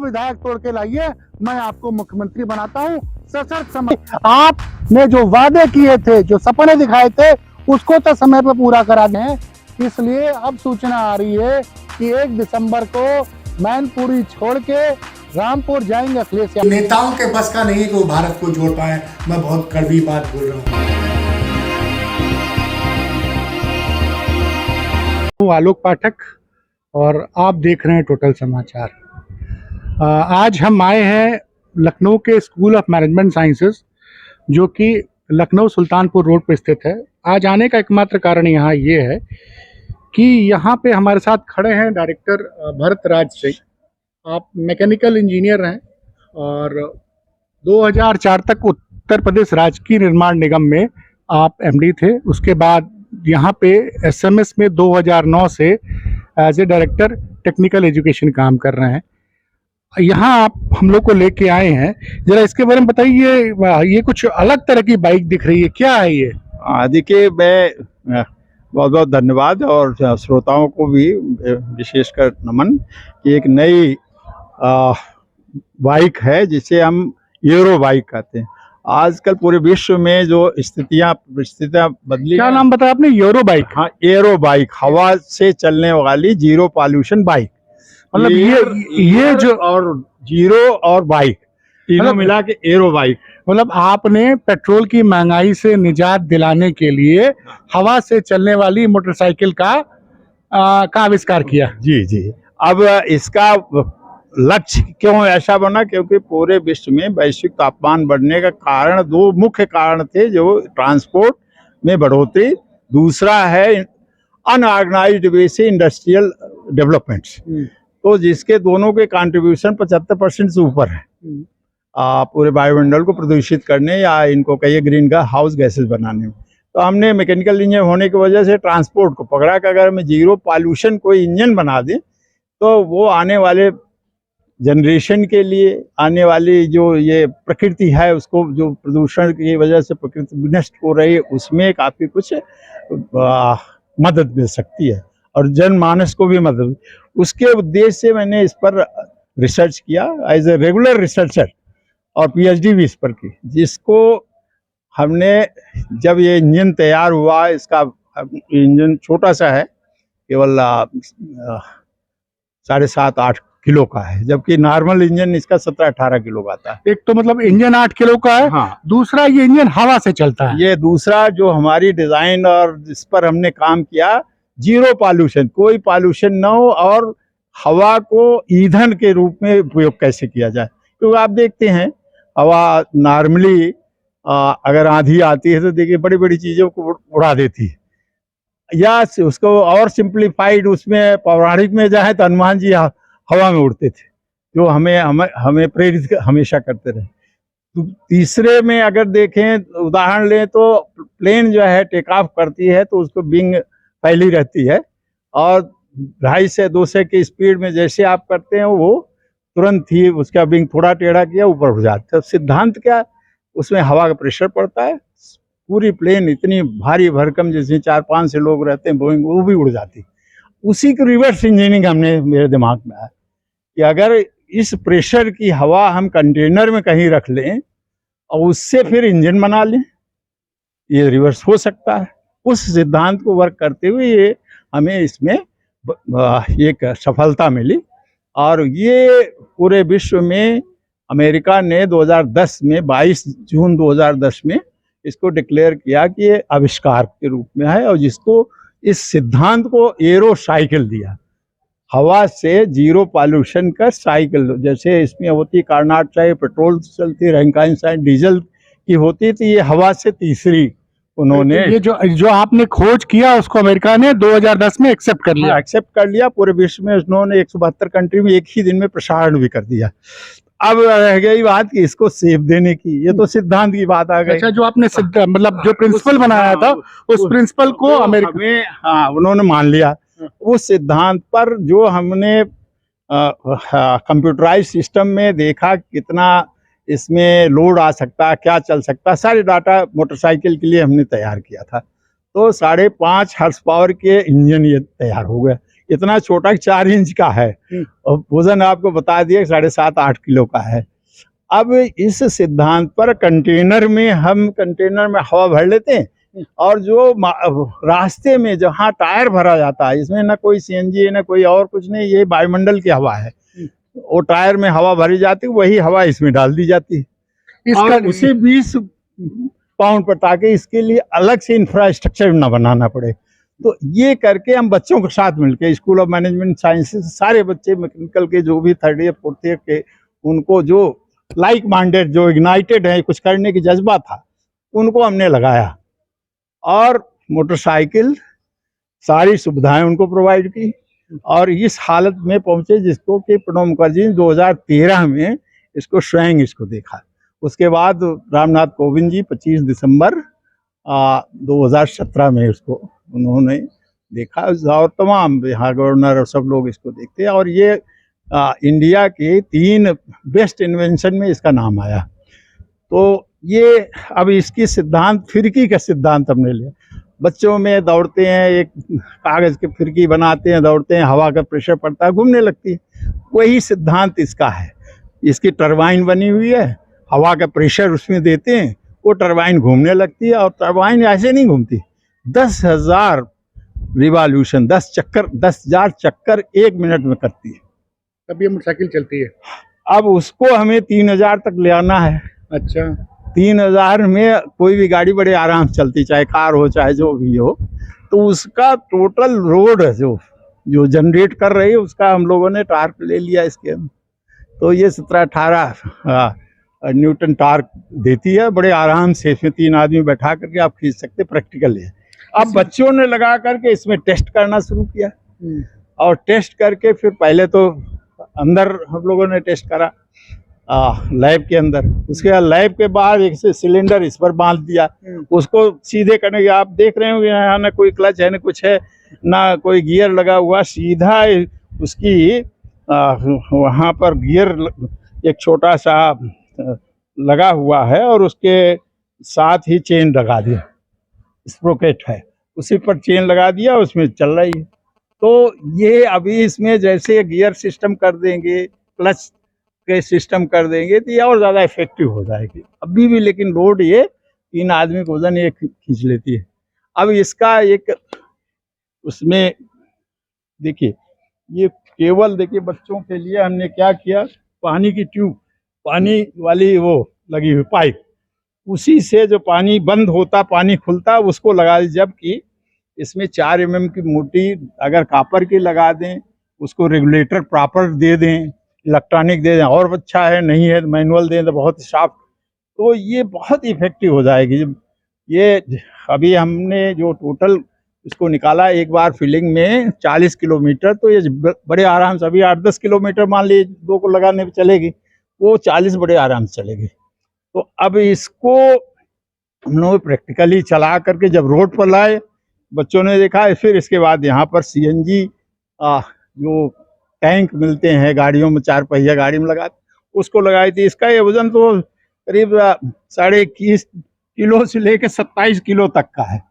विधायक तोड़ के लाइए, मैं आपको मुख्यमंत्री बनाता हूँ सशर्त समय। आपने जो वादे किए थे, जो सपने दिखाए थे, उसको तो समय पे पूरा करा दें। इसलिए अब सूचना आ रही है कि 1 दिसंबर को मैनपुरी छोड़ के रामपुर जाएंगे अखिलेश यादव। नेताओं के बस का नहीं है कि वो भारत को जोड़ पाए। मैं बहुत कड़वी बात बोल रहा हूँ। आलोक पाठक और आप देख रहे हैं टोटल समाचार। आज हम आए हैं लखनऊ के स्कूल ऑफ मैनेजमेंट साइंसेज, जो कि लखनऊ सुल्तानपुर रोड पर स्थित है। आज आने का एकमात्र कारण यहाँ ये है कि यहाँ पे हमारे साथ खड़े हैं डायरेक्टर भरत राज सिंह। आप मैकेनिकल इंजीनियर हैं और 2004 तक उत्तर प्रदेश राजकीय निर्माण निगम में आप एमडी थे। उसके बाद यहाँ पे एसएमएस में 2009 से as a director technical education काम कर रहे हैं। यहाँ आप हम लोग को लेके आए हैं, जरा इसके बारे में बताइए। ये कुछ अलग तरह की बाइक दिख रही है, क्या है ये? देखिए, मैं बहुत बहुत धन्यवाद और श्रोताओं को भी विशेषकर नमन कि एक नई बाइक है जिसे हम एरो बाइक कहते हैं। आजकल पूरे विश्व में जो स्थितियां बदली। क्या नाम बताया आपने? Arrow bike? हाँ, एरो बाइक, हवा से चलने वाली जीरो पॉल्यूशन बाइक। मतलब ये जो और जीरो और बाइक तीनों मिला के एरो बाइक। मतलब आपने पेट्रोल की महंगाई से निजात दिलाने के लिए हवा से चलने वाली मोटरसाइकिल का आविष्कार किया। जी जी। अब इसका लक्ष्य क्यों ऐसा बना? क्योंकि पूरे विश्व में वैश्विक तापमान बढ़ने का कारण, दो मुख्य कारण थे। जो ट्रांसपोर्ट में बढ़ोतरी, दूसरा है अनऑर्गेनाइज्ड वे से इंडस्ट्रियल डेवलपमेंट्स। तो जिसके दोनों के कंट्रीब्यूशन 75% से ऊपर है पूरे वायुमंडल को प्रदूषित करने या इनको कहिए ग्रीन हाउस गैसेस बनाने में। तो हमने मैकेनिकल इंजीनियर होने की वजह से ट्रांसपोर्ट को पकड़ा कि अगर हम जीरो पॉल्यूशन कोई इंजन बना दें तो वो आने वाले जनरेशन के लिए, आने वाली जो ये प्रकृति है उसको, जो प्रदूषण की वजह से प्रकृति नष्ट हो रही है, उसमें काफ़ी कुछ मदद मिल सकती है और जनमानस को भी मदद। उसके उद्देश्य से मैंने इस पर रिसर्च किया एज ए रेगुलर रिसर्चर और पीएचडी भी इस पर की, जिसको हमने जब ये इंजन तैयार हुआ, इसका इंजन छोटा सा है, केवल 7.5-8 किलो का है, जबकि नॉर्मल इंजन इसका 17-18 किलो का आता है। एक तो मतलब इंजन 8 किलो का है। हाँ। दूसरा ये इंजन हवा से चलता है। ये दूसरा जो हमारी डिजाइन और जिस पर हमने काम किया, जीरो पॉल्यूशन, कोई पॉल्यूशन न हो और हवा को ईंधन के रूप में उपयोग कैसे किया जाए। क्योंकि आप देखते हैं हवा नॉर्मली अगर आंधी आती है तो देखिए बड़ी बड़ी चीज़ों को उड़ा देती है, या उसको और सिंप्लीफाइड उसमें पौराणिक में जाए तो हनुमान जी हवा में उड़ते थे, जो हमें प्रेरित हमेशा करते रहे। तो तीसरे में अगर देखें, उदाहरण लें तो प्लेन जो है टेक ऑफ करती है तो उसको विंग फैली रहती है और 250 से 200 की स्पीड में जैसे आप करते हैं वो तुरंत ही उसका विंग थोड़ा टेढ़ा किया ऊपर उड़ जाता है। सिद्धांत क्या? उसमें हवा का प्रेशर पड़ता है, पूरी प्लेन इतनी भारी भरकम जिसमें 4-5 से लोग रहते हैं बोइंग, वो भी उड़ जाती है। उसी की रिवर्स इंजीनियरिंग हमने मेरे दिमाग में आया कि अगर इस प्रेशर की हवा हम कंटेनर में कहीं रख लें और उससे फिर इंजन बना लें, ये रिवर्स हो सकता है। उस सिद्धांत को वर्क करते हुए ये हमें इसमें एक सफलता मिली और ये पूरे विश्व में अमेरिका ने 2010 में 22 जून 2010 में इसको डिक्लेयर किया कि ये आविष्कार के रूप में है, और जिसको इस सिद्धांत को एरो साइकिल दिया। हवा से जीरो पॉल्यूशन का साइकिल, जैसे इसमें होती कार्नाट चाहिए, पेट्रोल से चलती, रैंकाइन साइकिल डीजल की होती थी, ये हवा से तीसरी उन्होंने। ये जो आपने खोज किया उसको अमेरिका ने 2010 में एक्सेप्ट कर लिया। एक्सेप्ट कर लिया। पूरे विश्व में उन्होंने 172 कंट्री में एक ही दिन में प्रसारण भी कर दिया। अब रह गई बात कि इसको सेव देने की, ये तो सिद्धांत की बात आ गई। अच्छा, जो आपने मतलब जो प्रिंसिपल बनाया था उस प्रिंसिपल को अमेरिका में उन्होंने मान लिया। उस सिद्धांत पर जो हमने कंप्यूटराइज सिस्टम में देखा कितना इसमें लोड आ सकता है, क्या चल सकता है, सारे डाटा मोटरसाइकिल के लिए हमने तैयार किया था। तो 5.5 हॉर्स पावर के इंजन ये तैयार हो गया। इतना छोटा 4 इंच का है और वजन आपको बता दिया 7.5-8 किलो का है। अब इस सिद्धांत पर कंटेनर में हवा भर लेते हैं और जो रास्ते में जहाँ टायर भरा जाता है, इसमें ना कोई सीएनजी है ना कोई और कुछ नहीं, ये वायुमंडल की हवा है। वो टायर में हवा भरी जाती है, वही हवा इसमें डाल दी जाती है इसका और उसे 20 पाउंड पर, ताकि इसके लिए अलग से इंफ्रास्ट्रक्चर ना बनाना पड़े। तो ये करके हम बच्चों के साथ मिलकर स्कूल ऑफ मैनेजमेंट साइंसेज सारे बच्चे मैकेनिकल के जो भी 3rd ईयर 4th ईयर के, उनको जो लाइक माइंडेड, जो इग्नाइटेड है, कुछ करने की जज्बा था, उनको हमने लगाया और मोटरसाइकिल सारी सुविधाएं उनको प्रोवाइड की और इस हालत में पहुंचे जिसको कि प्रणब मुखर्जी 2013 में इसको स्वयं इसको देखा। उसके बाद रामनाथ कोविंद जी 25 दिसंबर 2017 में इसको उन्होंने देखा और तमाम यहाँ गवर्नर और सब लोग इसको देखते हैं और ये इंडिया के 3 बेस्ट इन्वेंशन में इसका नाम आया। तो ये अब इसकी सिद्धांत, फिरकी का सिद्धांत हमने लिया। बच्चों में दौड़ते हैं, एक कागज़ की फिरकी बनाते हैं, दौड़ते हैं, हवा का प्रेशर पड़ता है, घूमने लगती है। वही सिद्धांत इसका है। इसकी टरबाइन बनी हुई है, हवा का प्रेशर उसमें देते हैं, वो टरबाइन घूमने लगती है और टरबाइन ऐसे नहीं घूमती, 10,000 रिवॉल्यूशन, 10,000 चक्कर 1 मिनट में करती है। तब ये मोटरसाइकिल चलती है। अब उसको हमें 3,000 तक ले आना है। अच्छा, 3,000 में कोई भी गाड़ी बड़े आराम से चलती, चाहे कार हो चाहे जो भी हो। तो उसका टोटल रोड जो जनरेट कर रही है, उसका हम लोगों ने टार्क ले लिया इसके अंदर। तो ये 17-18 न्यूटन टार्क देती है, बड़े आराम से इसमें 3 आदमी बैठा करके आप खींच सकते, प्रैक्टिकल है। अब बच्चों ने लगा करके इसमें टेस्ट करना शुरू किया और टेस्ट करके फिर पहले तो अंदर हम लोगों ने टेस्ट करा लैब के अंदर। उसके बाद लैब के बाद एक से सिलेंडर इस पर बांध दिया, उसको सीधे करने के। आप देख रहे हो यहाँ ना कोई क्लच है ना कुछ है, ना कोई गियर लगा हुआ, सीधा उसकी वहाँ पर गियर एक छोटा सा लगा हुआ है और उसके साथ ही चेन लगा दिया, स्प्रोकेट है, उसी पर चेन लगा दिया, उसमें चल रही है। तो ये अभी इसमें जैसे गियर सिस्टम कर देंगे, क्लच के सिस्टम कर देंगे तो ये और ज़्यादा इफेक्टिव हो जाएगी। अभी भी लेकिन लोड ये 3 आदमी को वजन ये खींच लेती है। अब इसका एक उसमें देखिए, ये केवल देखिए बच्चों के लिए हमने क्या किया, पानी की ट्यूब, पानी वाली वो लगी हुई पाइप, उसी से जो पानी बंद होता पानी खुलता उसको लगा दी। जबकि इसमें 4 mm की मोटी अगर कॉपर की लगा दें, उसको रेगुलेटर प्रॉपर दे दें, इलेक्ट्रॉनिक दे दें और अच्छा है, नहीं है मैनुअल दें तो बहुत शार्प, तो ये बहुत इफेक्टिव हो जाएगी। ये अभी हमने जो टोटल इसको निकाला एक बार फिलिंग में 40 किलोमीटर, तो ये बड़े आराम से, अभी 8-10 किलोमीटर मान लीजिए 2 को लगाने पर चलेगी, वो 40 बड़े आराम से चलेगी। तो अब इसको हम लोग प्रैक्टिकली चला करके जब रोड पर लाए, बच्चों ने देखा, फिर इसके बाद यहाँ पर सीएनजी जो टैंक मिलते हैं गाड़ियों में, 4 पहिया गाड़ी में लगा, उसको लगाई थी। इसका ये वजन तो करीब 21.5 किलो से लेकर 27 किलो तक का है।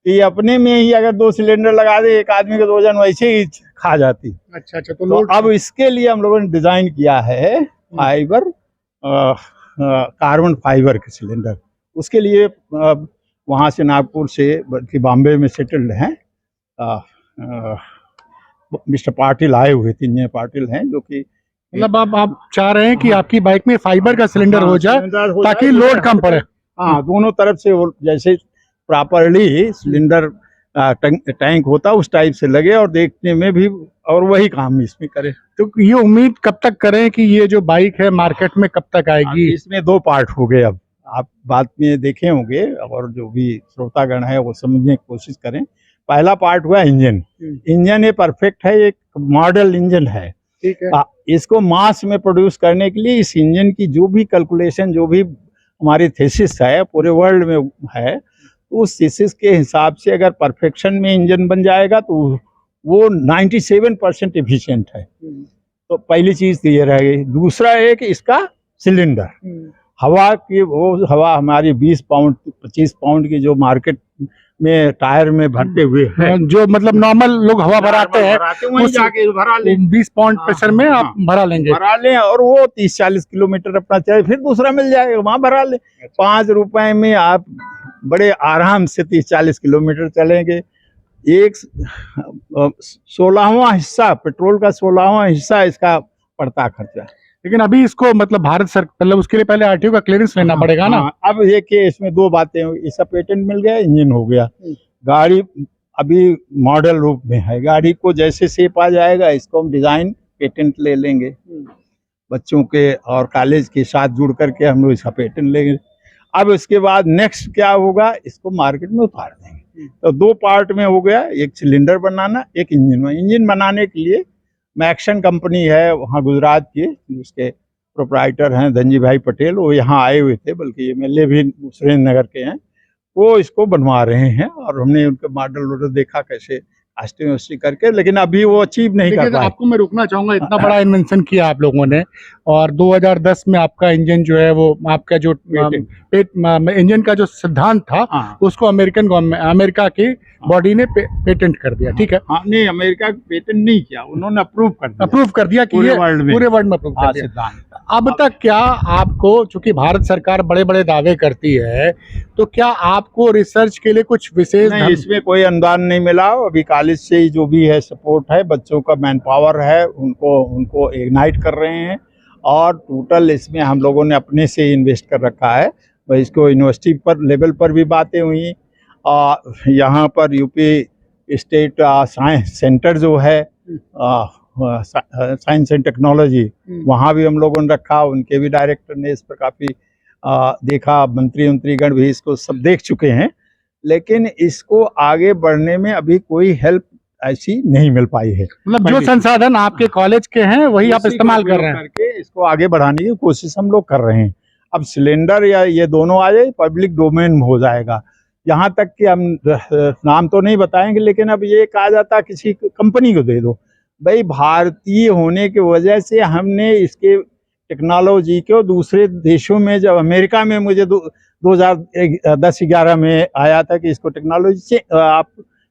ये अपने में ही अगर 2 सिलेंडर लगा दे, एक आदमी का वजन वैसे ही खा जाती। अच्छा, तो अब इसके लिए हम लोगों ने डिजाइन किया है फाइबर, कार्बन फाइबर के सिलेंडर। उसके लिए वहाँ से नागपुर से बल्कि बॉम्बे में सेटल्ड हैं मिस्टर पाटिल आए हुए थे, इंजीनियर पाटिल हैं, जो कि मतलब आप चाह रहे हैं कि आपकी बाइक में फाइबर का सिलेंडर हो जाए ताकि लोड कम पड़े। हाँ, दोनों तरफ से वो जैसे प्रॉपरली सिलेंडर टैंक होता उस टाइप से लगे और देखने में भी, और वही काम इसमें करे। तो ये उम्मीद कब तक करें कि ये जो बाइक है मार्केट में कब तक आएगी? इसमें 2 पार्ट हो गए। अब आप बाद में देखे होंगे और जो भी श्रोतागण है वो समझने की कोशिश करें। पहला पार्ट हुआ इंजन। इंजन ये परफेक्ट है, एक मॉडल इंजन है, ठीक है। इसको मास में प्रोड्यूस करने के लिए इस इंजन की जो भी कैलकुलेशन, जो भी हमारी थीसिस है पूरे वर्ल्ड में है, उस थीसिस के हिसाब से अगर परफेक्शन में इंजन बन जाएगा तो वो 97% एफिशिएंट है। तो पहली चीज तो ये रह गई। दूसरा है कि इसका सिलेंडर, हवा की, वो हवा हमारी 20 पाउंड 25 पाउंड की जो मार्केट में टायर में भरते हुए है। जो मतलब नॉर्मल लोग हवा भराते हैं वहीं उस- जाके भरा ले, 20 पाउंड प्रेशर में आप हाँ, भरा लेंगे। भरा लें और वो 30-40 किलोमीटर अपना चले, फिर दूसरा मिल जाएगा, वहां भरा ले। 5 रुपए में आप बड़े आराम से 30-40 किलोमीटर चलेंगे। एक 16वां हिस्सा पेट्रोल का 16वां हिस्सा इसका पड़ता खर्चा। लेकिन अभी इसको मतलब भारत सरकार मतलब उसके लिए पहले आरटीओ का क्लियरेंस लेना पड़ेगा ना। हाँ, अब ये कि इसमें दो बातें हुई, इसका पेटेंट मिल गया, इंजन हो गया, गाड़ी अभी मॉडल रूप में है। गाड़ी को जैसे शेप आ जाएगा इसको हम डिजाइन पेटेंट ले लेंगे, बच्चों के और कॉलेज के साथ जुड़ करके हम लोग इसका पेटेंट लेंगे। अब इसके बाद नेक्स्ट क्या होगा, इसको मार्केट में उतार देंगे। तो दो पार्ट में हो गया, एक सिलेंडर बनाना, एक इंजन में। इंजन बनाने के लिए मैक्सन कंपनी है वहाँ गुजरात की, उसके प्रोप्राइटर हैं धनजी भाई पटेल, वो यहाँ आए हुए थे, बल्कि एमएलए भी सुरेंद्र नगर के हैं, वो इसको बनवा रहे हैं। और हमने उनके मॉडल वॉडल देखा कैसे कास्टिंग वास्टिंग करके, लेकिन अभी वो अचीव नहीं कर देखिए, पाए। आपको मैं रोकना चाहूंगा, इतना बड़ा इन्वेंशन किया आप लोगों ने और 2010 में आपका इंजन जो है वो आपका जो इंजन का जो सिद्धांत था हाँ, उसको अमेरिकन गवर्नमेंट अमेरिका की बॉडी ने पेटेंट कर दिया, ठीक है, हाँ, नहीं अमेरिका पेटेंट नहीं किया, उन्होंने अप्रूव कर दिया अप्रूव कर दिया कि पूरे ये वर्ल्ड में। पूरे वर्ल्ड में अप्रूव हाँ, कर दिया। सिद्धांत। अब तक क्या आपको, चूंकि भारत सरकार बड़े बड़े दावे करती है, तो क्या आपको रिसर्च के लिए कुछ विशेष नहीं, इसमें कोई अनुदान नहीं मिला। अभी कॉलेज से ही जो भी है सपोर्ट है, बच्चों का मैन पावर है, उनको इग्नाइट कर रहे हैं। और टोटल इसमें हम लोगों ने अपने से इन्वेस्ट कर रखा है। भाई इसको यूनिवर्सिटी पर लेवल पर भी बातें हुई, यहाँ पर यूपी स्टेट साइंस सेंटर जो है साइंस एंड टेक्नोलॉजी, वहाँ भी हम लोगों ने रखा, उनके भी डायरेक्टर ने इस पर काफ़ी देखा, मंत्रीगण भी इसको सब देख चुके हैं। लेकिन इसको आगे बढ़ने में अभी कोई हेल्प ऐसी नहीं मिल पाई है। मतलब जो संसाधन आपके कॉलेज के हैं वही आप इस्तेमाल कर रहे हैं, करके इसको आगे बढ़ाने की कोशिश हम लोग कर रहे हैं। अब सिलेंडर या ये दोनों आ जाए, पब्लिक डोमेन में हो जाएगा। यहाँ तक कि हम नाम तो नहीं बताएंगे, लेकिन अब ये कहा जाता किसी कंपनी को दे दो। भाई भारतीय होने की वजह से हमने इसके टेक्नोलॉजी को दूसरे देशों में, जब अमेरिका में मुझे 2010-11 में आया था कि इसको टेक्नोलॉजी से आप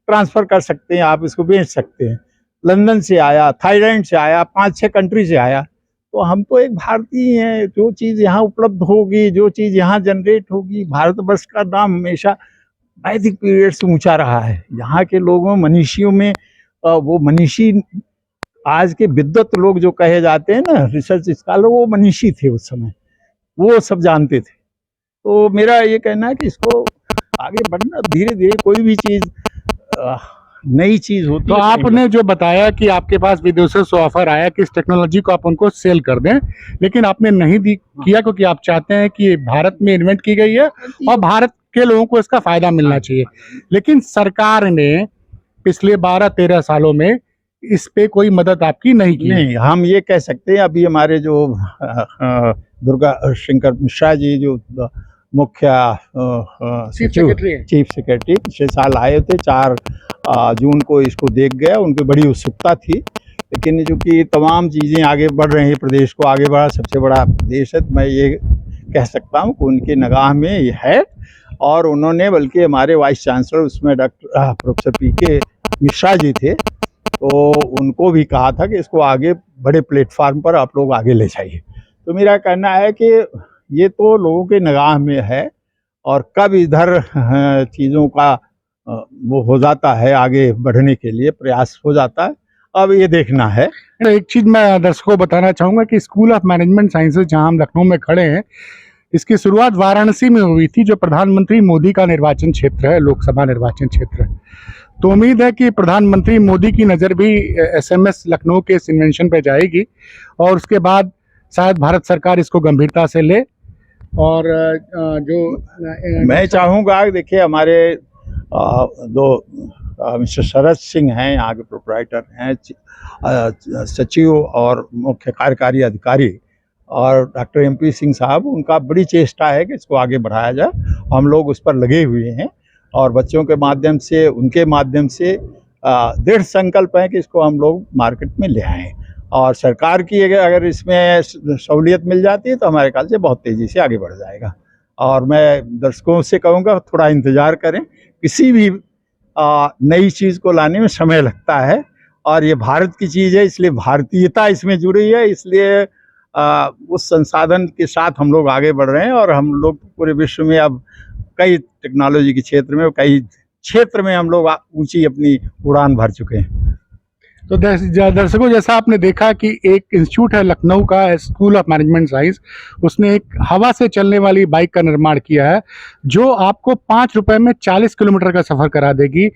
ट्रांसफ़र कर सकते हैं, आप इसको बेच सकते हैं। लंदन से आया, थाईलैंड से आया, 5-6 कंट्री से आया। तो हम तो एक भारतीय हैं, जो चीज़ यहाँ उपलब्ध होगी, जो चीज़ यहाँ जनरेट होगी, भारतवर्ष का नाम हमेशा वैदिक पीरियड से ऊंचा रहा है। यहाँ के लोगों मनीषियों में वो मनीषी, आज के विद्वत लोग जो कहे जाते हैं ना, रिसर्च स्कॉलर, वो मनीषी थे उस समय, वो सब जानते थे। तो मेरा ये कहना है कि इसको आगे बढ़ना, धीरे धीरे कोई भी चीज़ नई चीज़ होती तो है। आपने जो बताया कि आपके पास विदेशों से ऑफर आया कि इस टेक्नोलॉजी को आप उनको सेल कर दें, लेकिन आपने नहीं किया, क्योंकि आप चाहते हैं कि भारत में इन्वेंट की गई है और भारत के लोगों को इसका फायदा मिलना चाहिए। लेकिन सरकार ने पिछले 12-13 सालों में इस पे कोई मदद आपकी नहीं की। नहीं, हम ये कह सकते हैं, अभी हमारे जो दुर्गा शंकर मिश्रा जी जो मुख्य चीफ सेक्रेटरी पिछले साल आए थे, 4 जून को इसको देख गया, उनकी बड़ी उत्सुकता थी। लेकिन चूँकि तमाम चीज़ें आगे बढ़ रही हैं, प्रदेश को आगे बढ़ा, सबसे बड़ा प्रदेश है, तो मैं ये कह सकता हूँ कि उनकी निगाह में ये है। और उन्होंने, बल्कि हमारे वाइस चांसलर उसमें डॉक्टर प्रोफेसर पीके मिश्रा जी थे, तो उनको भी कहा था कि इसको आगे बड़े प्लेटफार्म पर आप लोग आगे ले जाइए। तो मेरा कहना है कि ये तो लोगों के निगाह में है, और कब इधर चीज़ों का वो हो जाता है, आगे बढ़ने के लिए प्रयास हो जाता है, अब ये देखना है। एक चीज़ मैं दर्शकों को बताना चाहूँगा कि स्कूल ऑफ मैनेजमेंट साइंसेज, जहाँ हम लखनऊ में खड़े हैं, इसकी शुरुआत वाराणसी में हुई थी, जो प्रधानमंत्री मोदी का निर्वाचन क्षेत्र है, लोकसभा निर्वाचन क्षेत्र। तो उम्मीद है कि प्रधानमंत्री मोदी की नज़र भी SMS लखनऊ के इस इन्वेंशन पे जाएगी, और उसके बाद शायद भारत सरकार इसको गंभीरता से ले। और जो मैं चाहूँगा, देखिए हमारे दो मिस्टर शरद सिंह हैं, यहाँ के प्रोप्राइटर हैं, सचिव और मुख्य कार्यकारी अधिकारी, और डॉक्टर MP सिंह साहब, उनका बड़ी चेष्टा है कि इसको आगे बढ़ाया जाए। हम लोग उस पर लगे हुए हैं, और बच्चों के माध्यम से, उनके माध्यम से दृढ़ संकल्प है कि इसको हम लोग मार्केट में ले आएँ। और सरकार की अगर इसमें सहूलियत मिल जाती है तो हमारे ख्याल से बहुत तेज़ी से आगे बढ़ जाएगा। और मैं दर्शकों से कहूँगा थोड़ा इंतज़ार करें। किसी भी नई चीज़ को लाने में समय लगता है और ये भारत की चीज़ है, इसलिए भारतीयता इसमें जुड़ी है, इसलिए उस संसाधन के साथ हम लोग आगे बढ़ रहे हैं और हम लोग पूरे विश्व में अब कई टेक्नोलॉजी के क्षेत्र में, कई क्षेत्र में हम लोग ऊंची अपनी उड़ान भर चुके हैं। तो दर्शकों, जैसा आपने देखा कि एक इंस्टीट्यूट है लखनऊ का, स्कूल ऑफ मैनेजमेंट साइंस, उसने एक हवा से चलने वाली बाइक का निर्माण किया है जो आपको 5 रुपए में 40 किलोमीटर का सफ़र करा देगी।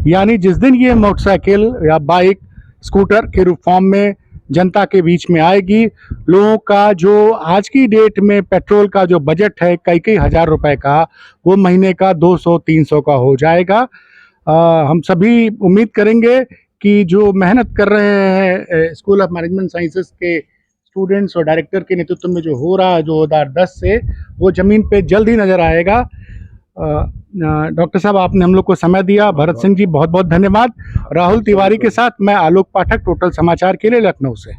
यानी जिस दिन ये मोटरसाइकिल या बाइक स्कूटर के रूप फॉर्म में जनता के बीच में आएगी, लोगों का जो आज की डेट में पेट्रोल का जो बजट है कई कई हज़ार रुपए का, वो महीने का 200-300 का हो जाएगा। हम सभी उम्मीद करेंगे कि जो मेहनत कर रहे हैं स्कूल ऑफ मैनेजमेंट साइंसेस के स्टूडेंट्स और डायरेक्टर के नेतृत्व में जो हो रहा है 2010 से, वो ज़मीन पे जल्द ही नज़र आएगा। डॉक्टर साहब, आपने हम लोग को समय दिया। भरत सिंह जी, बहुत बहुत धन्यवाद। राहुल तिवारी के साथ मैं आलोक पाठक, टोटल समाचार के लिए, लखनऊ से।